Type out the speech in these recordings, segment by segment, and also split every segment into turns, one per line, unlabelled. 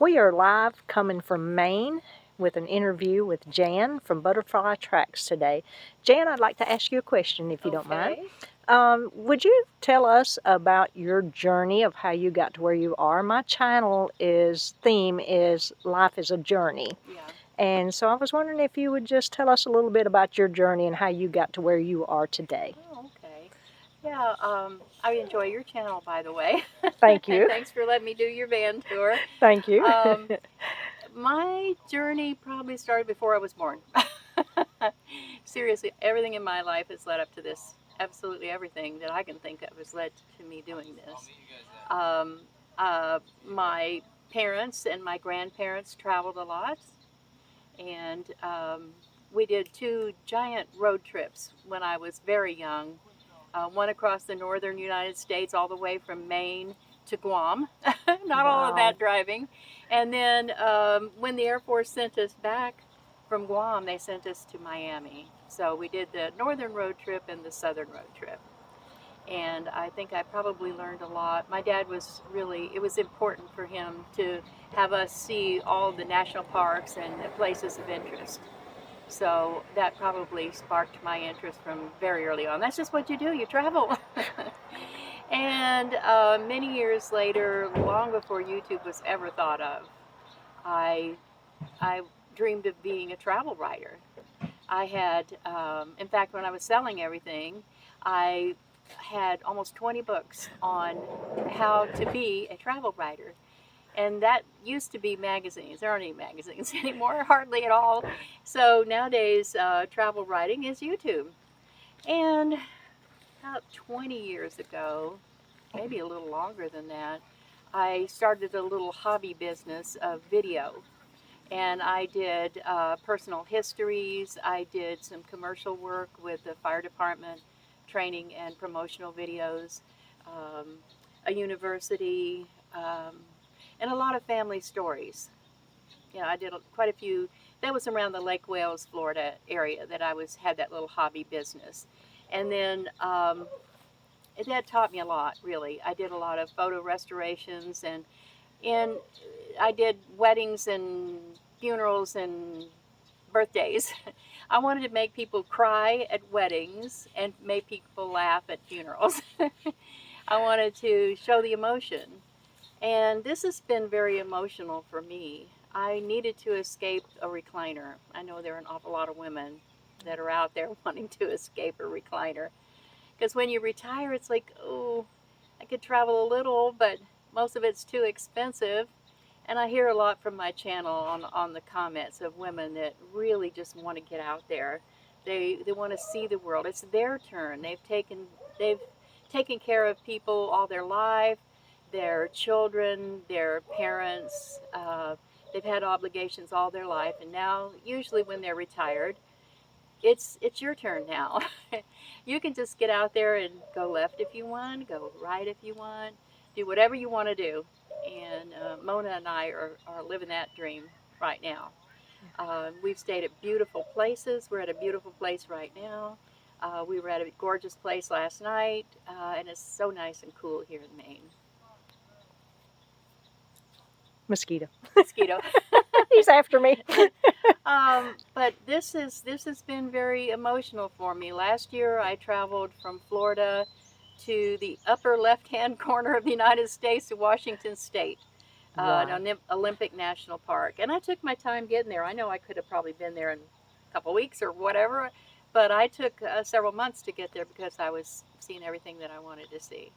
We are live coming from Maine with an interview with Jan from Butterfly Tracks today. Jan, I'd like to ask you a question if you don't mind. Would you tell us about your journey of how you got to where you are? My channel theme is Life is a Journey.
Yeah.
And so I was wondering if you would just tell us a little bit about your journey and how you got to where you are today.
Oh, okay. Yeah, I enjoy your channel, by the way.
Thank
And
you.
thanks for letting me do your van tour.
Thank you.
My journey probably started before I was born. Seriously, everything in my life has led up to this. Absolutely everything that I can think of has led to me doing this. Um, my parents and my grandparents traveled a lot, and we did 2 giant road trips when I was very young. One across the northern United States, all the way from Maine to Guam. Not all of that driving. And then when the Air Force sent us back from Guam, they sent us to Miami. So we did the northern road trip and the southern road trip. And I think I probably learned a lot. My dad was really, it was important for him to have us see all the national parks and the places of interest. So that probably sparked my interest from very early on. That's just what you do, you travel. And many years later, long before YouTube was ever thought of, I dreamed of being a travel writer. I had, in fact, when I was selling everything, I had almost 20 books on how to be a travel writer. And that used to be magazines. There aren't any magazines anymore, hardly at all. So nowadays, travel writing is YouTube. And about 20 years ago, maybe a little longer than that, I started a little hobby business of video. And I did personal histories. I did some commercial work with the fire department, training and promotional videos, a university, and a lot of family stories. Yeah, I did quite a few. That was around the Lake Wales, Florida area that I had that little hobby business. And then that taught me a lot, really. I did a lot of photo restorations, and I did weddings and funerals and birthdays. I wanted to make people cry at weddings and make people laugh at funerals. I wanted to show the emotion. And this has been very emotional for me. I needed to escape a recliner. I know there are an awful lot of women that are out there wanting to escape a recliner. Because when you retire, it's like, oh, I could travel a little, but most of it's too expensive. And I hear a lot from my channel on the comments of women that really just want to get out there. They want to see the world. It's their turn. They've taken care of people all their life, their children, their parents. They've had obligations all their life, and now usually when they're retired, it's your turn now. You can just get out there and go left if you want, go right if you want, do whatever you want to do. And Mona and I are living that dream right now. We've stayed at beautiful places. We're at a beautiful place right now. We were at a gorgeous place last night, and it's so nice and cool here in Maine.
Mosquito.
Mosquito.
He's after me.
But this has been very emotional for me. Last year I traveled from Florida to the upper left-hand corner of the United States to Washington State, an Olympic National Park. And I took my time getting there. I know I could have probably been there in a couple weeks or whatever, but I took several months to get there because I was seeing everything that I wanted to see.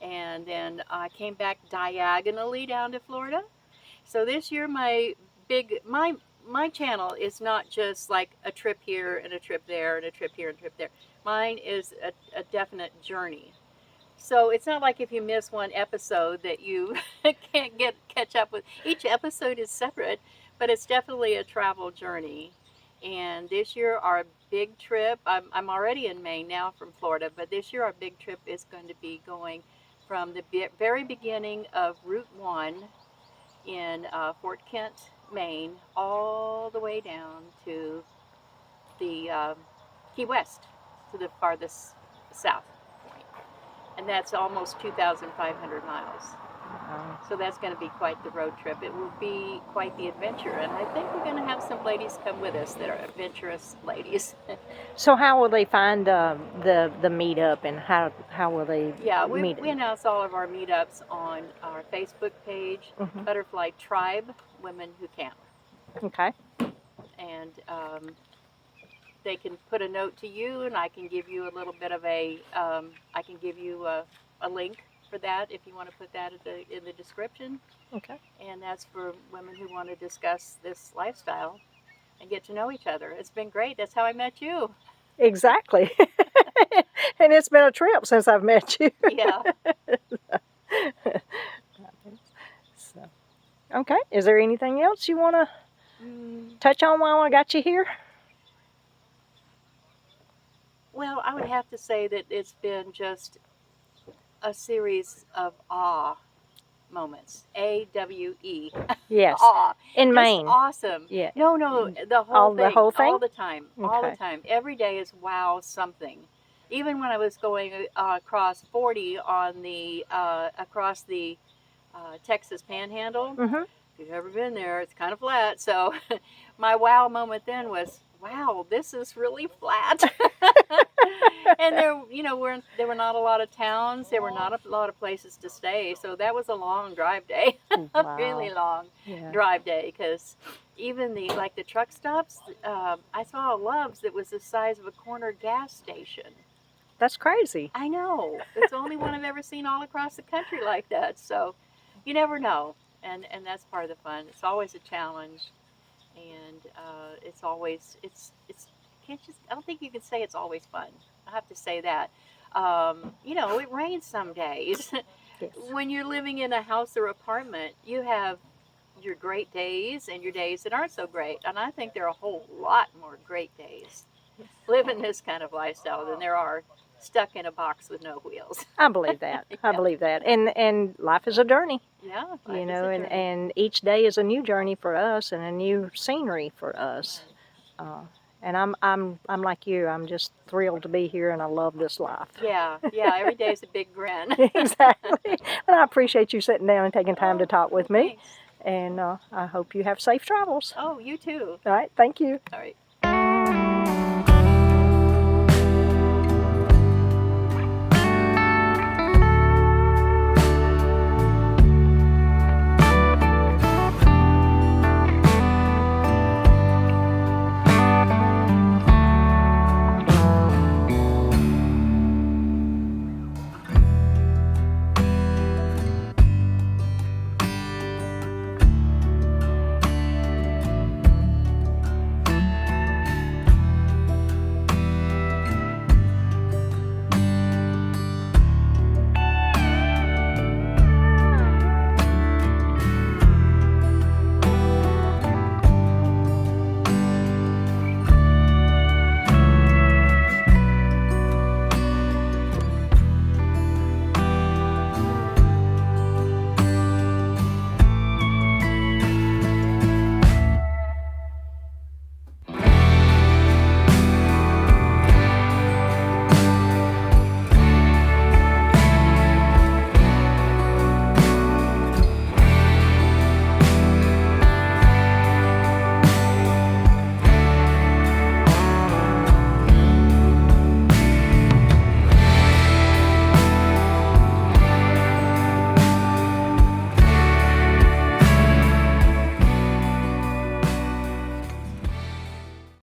And then I came back diagonally down to Florida. So this year my channel is not just like a trip here and a trip there and a trip here and a trip there. Mine is a definite journey. So it's not like if you miss one episode that you can't catch up with. Each episode is separate, but it's definitely a travel journey. And this year our big trip, I'm already in Maine now from Florida, but this year our big trip is going to be going from the very beginning of Route 1 in Fort Kent, Maine, all the way down to the Key West, to the farthest south point. And that's almost 2,500 miles. So that's going to be quite the road trip. It will be quite the adventure, and I think we're going to have some ladies come with us that are adventurous ladies.
So how will they find the meetup, and how will they
Yeah,
meet?
we announce all of our meetups on our Facebook page,
Mm-hmm.
Butterfly Tribe Women Who Camp.
Okay.
And they can put a note to you, and I can give you a little bit of I can give you a link for that if you want to put that in the description.
Okay.
And that's for women who want to discuss this lifestyle and get to know each other. It's been great. That's how I met you.
Exactly. And it's been a trip since I've met you.
Yeah.
So, okay. Is there anything else you want to touch on while I got you here?
Well, I would have to say that it's been just a series of awe moments. AWE.
Yes.
Awe.
In
Just
Maine.
awesome.
Yeah.
No, the whole thing.
The whole thing?
All the time.
Okay.
All the time. Every day is wow something. Even when I was going across 40 on the across the Texas Panhandle.
Mm-hmm.
If you've ever been there, it's kind of flat. So my wow moment then was, wow, this is really flat. And there, there were not a lot of towns. There were not a lot of places to stay. So that was a long drive day,
Wow.
a really long drive day. Because even the truck stops, I saw a Love's that was the size of a corner gas station.
That's crazy.
I know. It's the only one I've ever seen all across the country like that. So you never know. And that's part of the fun. It's always a challenge, and it's always I don't think you can say it's always fun. I have to say that. It rains some days.
Yes.
When you're living in a house or apartment, you have your great days and your days that aren't so great. And I think there are a whole lot more great days living this kind of lifestyle than there are stuck in a box with no wheels.
I believe that.
Yeah.
I believe that. And life is a journey.
Yeah,
and each day is a new journey for us and a new scenery for us. And I'm like you. I'm just thrilled to be here, and I love this life.
Yeah. Every day is a big grin.
Exactly. And I appreciate you sitting down and taking time to talk with me.
Thanks.
And I hope you have safe travels.
Oh, you too.
All right. Thank you.
All right.